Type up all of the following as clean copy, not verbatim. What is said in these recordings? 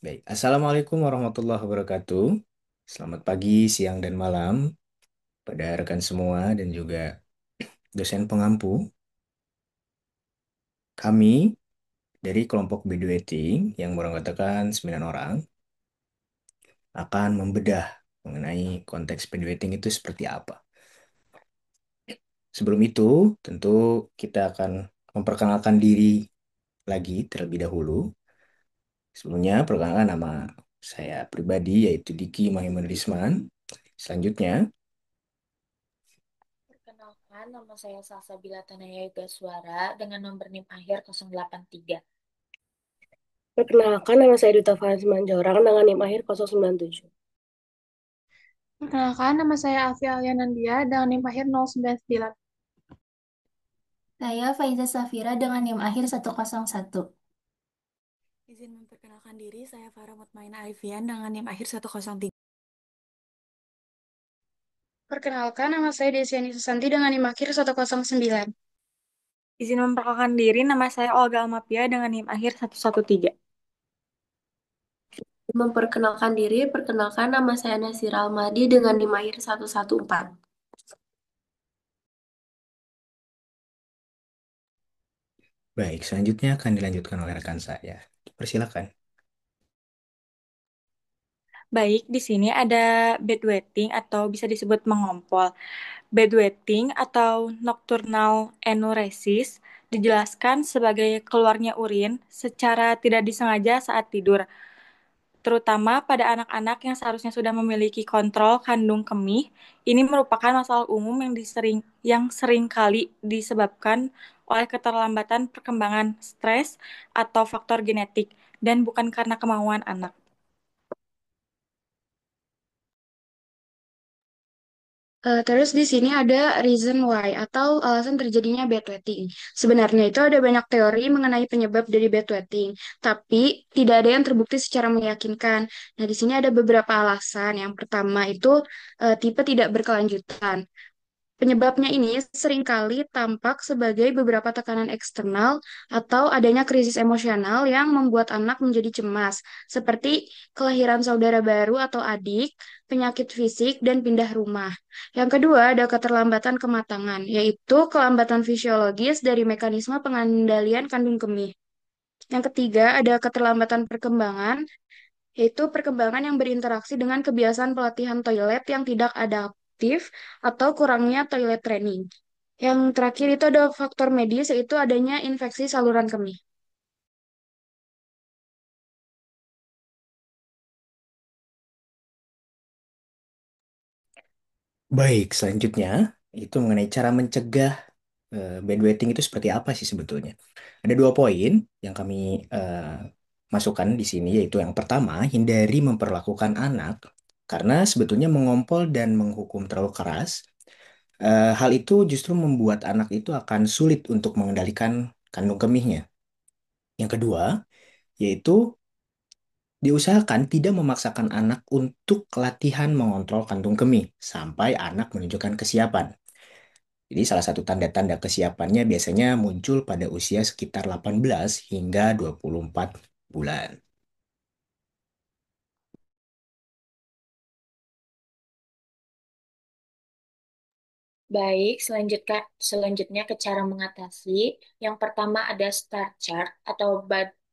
Baik, Assalamualaikum warahmatullahi wabarakatuh. Selamat pagi, siang, dan malam pada rekan semua dan juga dosen pengampu. Kami dari kelompok Bedwetting yang beranggotakan 9 orang akan membedah mengenai konteks bedwetting itu seperti apa. Sebelum itu, tentu kita akan memperkenalkan diri lagi terlebih dahulu. Sebelumnya, perkenalkan nama saya pribadi yaitu Diki Mahiman Risman. Selanjutnya, Perkenalkan, nama saya Salsabila Tanaya Yoga Suara dengan nomor NIM akhir 083. Perkenalkan, nama saya Duta Fahaz Manjorang dengan NIM akhir 097. Perkenalkan, nama saya Alfia Alianandia dengan NIM akhir 099. Saya Faiza Safira dengan NIM akhir 101. Izin memperkenalkan diri, saya Farah Mutmainah Arifian dengan NIM akhir 103. Perkenalkan, nama saya Desiani Susanti dengan NIM akhir 109. Izin memperkenalkan diri, nama saya Olga Almapia dengan NIM akhir 113. Memperkenalkan diri, perkenalkan nama saya Nasira Almadi dengan NIM akhir 114. baik, selanjutnya akan dilanjutkan oleh rekan saya. Persilakan. Baik, di sini ada bedwetting atau bisa disebut mengompol. Bedwetting atau nocturnal enuresis dijelaskan sebagai keluarnya urin secara tidak disengaja saat tidur, terutama pada anak-anak yang seharusnya sudah memiliki kontrol kandung kemih. Ini merupakan masalah umum yang sering kali disebabkan oleh keterlambatan perkembangan stres atau faktor genetik dan bukan karena kemauan anak. Terus di sini ada reason why atau alasan terjadinya bedwetting. Sebenarnya itu ada banyak teori mengenai penyebab dari bedwetting, tapi tidak ada yang terbukti secara meyakinkan. Nah, di sini ada beberapa alasan. Yang pertama itu tipe tidak berkelanjutan. Penyebabnya ini seringkali tampak sebagai beberapa tekanan eksternal atau adanya krisis emosional yang membuat anak menjadi cemas, seperti kelahiran saudara baru atau adik, penyakit fisik, dan pindah rumah. Yang kedua, ada keterlambatan kematangan, yaitu kelambatan fisiologis dari mekanisme pengendalian kandung kemih. Yang ketiga, ada keterlambatan perkembangan, yaitu perkembangan yang berinteraksi dengan kebiasaan pelatihan toilet yang tidak adaptif atau kurangnya toilet training. Yang terakhir itu ada faktor medis, yaitu adanya infeksi saluran kemih. Baik, selanjutnya itu mengenai cara mencegah bedwetting itu seperti apa sih sebetulnya. Ada dua poin yang kami eh, masukkan di sini, yaitu yang pertama, hindari memperlakukan anak karena sebetulnya mengompol dan menghukum terlalu keras. Hal itu justru membuat anak itu akan sulit untuk mengendalikan kandung kemihnya. Yang kedua, yaitu diusahakan tidak memaksakan anak untuk latihan mengontrol kantung kemih sampai anak menunjukkan kesiapan. Jadi salah satu tanda-tanda kesiapannya biasanya muncul pada usia sekitar 18 hingga 24 bulan. Baik, selanjutnya ke cara mengatasi. Yang pertama ada star chart atau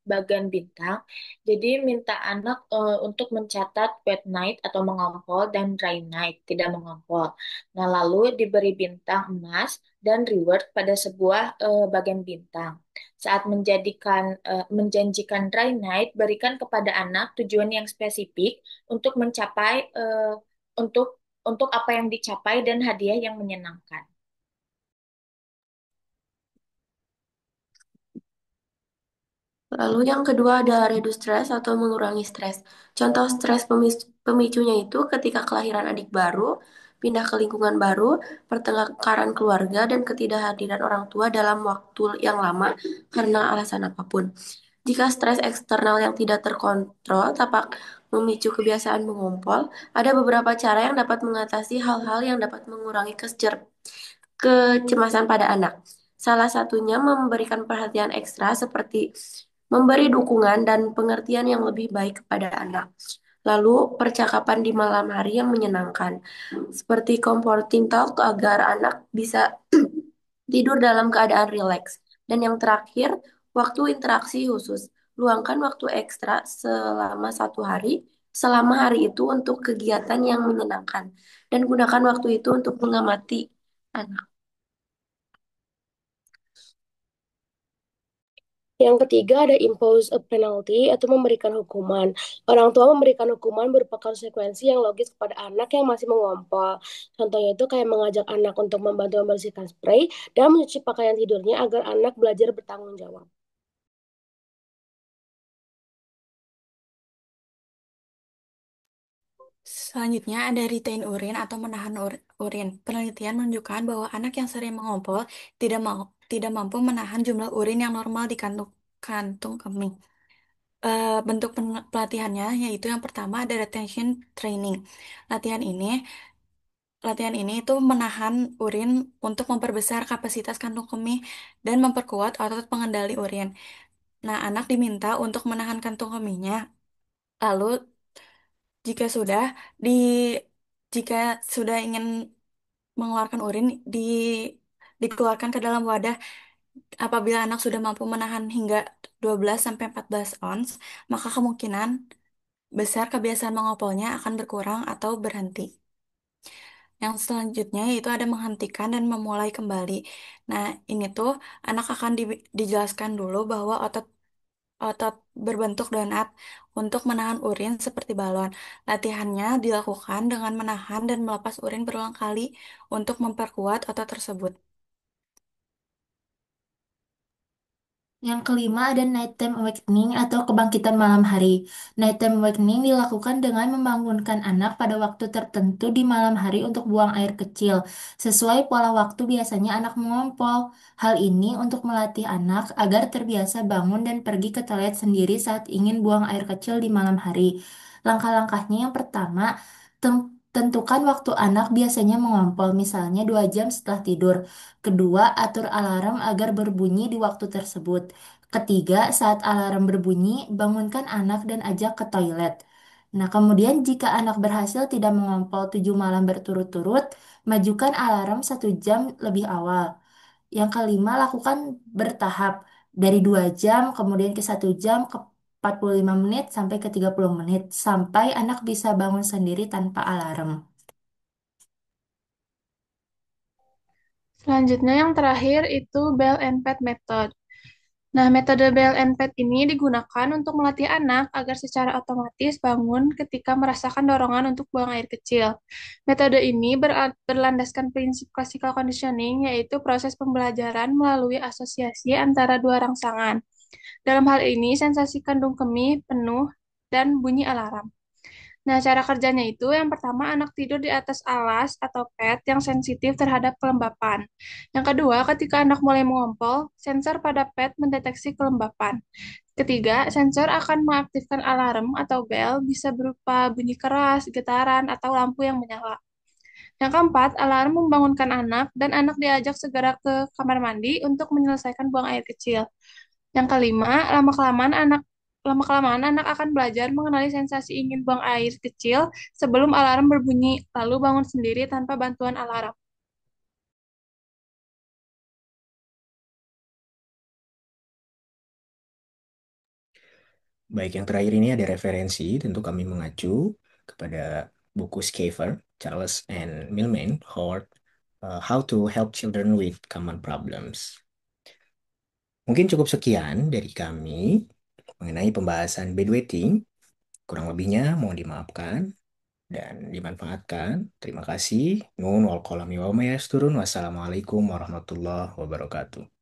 bagan bintang. Jadi minta anak untuk mencatat wet night atau mengompol dan dry night, tidak mengompol. Nah, lalu diberi bintang emas dan reward pada sebuah bagan bintang. Saat menjanjikan dry night, berikan kepada anak tujuan yang spesifik untuk mencapai untuk apa yang dicapai dan hadiah yang menyenangkan. Lalu yang kedua ada reduce stress atau mengurangi stres. Contoh stres pemicunya itu ketika kelahiran adik baru, pindah ke lingkungan baru, pertengkaran keluarga, dan ketidakhadiran orang tua dalam waktu yang lama karena alasan apapun. Jika stres eksternal yang tidak terkontrol dapat memicu kebiasaan mengompol, ada beberapa cara yang dapat mengatasi hal-hal yang dapat mengurangi kecemasan pada anak. Salah satunya memberikan perhatian ekstra seperti memberi dukungan dan pengertian yang lebih baik kepada anak. Lalu, percakapan di malam hari yang menyenangkan, seperti comforting talk agar anak bisa tidur dalam keadaan rileks. Dan yang terakhir, waktu interaksi khusus. Luangkan waktu ekstra selama hari itu untuk kegiatan yang menyenangkan. Dan gunakan waktu itu untuk mengamati anak. Yang ketiga ada impose a penalty atau memberikan hukuman. Orang tua memberikan hukuman berupa konsekuensi yang logis kepada anak yang masih mengompol. Contohnya itu kayak mengajak anak untuk membantu membersihkan spray dan mencuci pakaian tidurnya agar anak belajar bertanggung jawab. Selanjutnya ada retain urin atau menahan urin. Penelitian menunjukkan bahwa anak yang sering mengompol tidak mampu menahan jumlah urin yang normal di kantung kemih. Bentuk pelatihannya yaitu yang pertama ada retention training. Latihan ini latihan ini itu menahan urin untuk memperbesar kapasitas kantung kemih dan memperkuat otot pengendali urin. Nah, anak diminta untuk menahan kantung kemihnya. Lalu jika sudah di jika sudah ingin mengeluarkan urin dikeluarkan ke dalam wadah. Apabila anak sudah mampu menahan hingga 12 sampai 14 ons, maka kemungkinan besar kebiasaan mengopolnya akan berkurang atau berhenti. Yang selanjutnya yaitu ada menghentikan dan memulai kembali. Nah, ini tuh anak akan dijelaskan dulu bahwa otot otot berbentuk donat untuk menahan urin seperti balon. Latihannya dilakukan dengan menahan dan melepas urin berulang kali untuk memperkuat otot tersebut. Yang kelima ada nighttime awakening atau kebangkitan malam hari. Nighttime awakening dilakukan dengan membangunkan anak pada waktu tertentu di malam hari untuk buang air kecil. Sesuai pola waktu biasanya anak mengompol. Hal ini untuk melatih anak agar terbiasa bangun dan pergi ke toilet sendiri saat ingin buang air kecil di malam hari. Langkah-langkahnya yang pertama, tentukan waktu anak biasanya mengompol, misalnya 2 jam setelah tidur. Kedua, atur alarm agar berbunyi di waktu tersebut. Ketiga, saat alarm berbunyi, bangunkan anak dan ajak ke toilet. Nah, kemudian jika anak berhasil tidak mengompol 7 malam berturut-turut, majukan alarm 1 jam lebih awal. Yang kelima, lakukan bertahap dari 2 jam, kemudian ke 1 jam, ke 45 menit, sampai ke 30 menit, sampai anak bisa bangun sendiri tanpa alarm. Selanjutnya yang terakhir itu Bell and Pad Method. Nah, metode Bell and Pad ini digunakan untuk melatih anak agar secara otomatis bangun ketika merasakan dorongan untuk buang air kecil. Metode ini berlandaskan prinsip classical conditioning, yaitu proses pembelajaran melalui asosiasi antara dua rangsangan. Dalam hal ini, sensasi kandung kemih, penuh, dan bunyi alarm. Nah, cara kerjanya itu yang pertama anak tidur di atas alas atau pad yang sensitif terhadap kelembapan. Yang kedua, ketika anak mulai mengompol, sensor pada pad mendeteksi kelembapan. Ketiga, sensor akan mengaktifkan alarm atau bel bisa berupa bunyi keras, getaran, atau lampu yang menyala. Yang keempat, alarm membangunkan anak dan anak diajak segera ke kamar mandi untuk menyelesaikan buang air kecil. Yang kelima, lama-kelamaan anak akan belajar mengenali sensasi ingin buang air kecil sebelum alarm berbunyi, lalu bangun sendiri tanpa bantuan alarm. Baik, yang terakhir ini ada referensi, tentu kami mengacu kepada buku Schaeffer, Charles and Millman, Howard, How to Help Children with Common Problems. Mungkin cukup sekian dari kami mengenai pembahasan bedwetting. Kurang lebihnya mohon dimaafkan dan dimanfaatkan. Terima kasih. Nun wal qalami wa ma yasturun. Wassalamualaikum warahmatullahi wabarakatuh.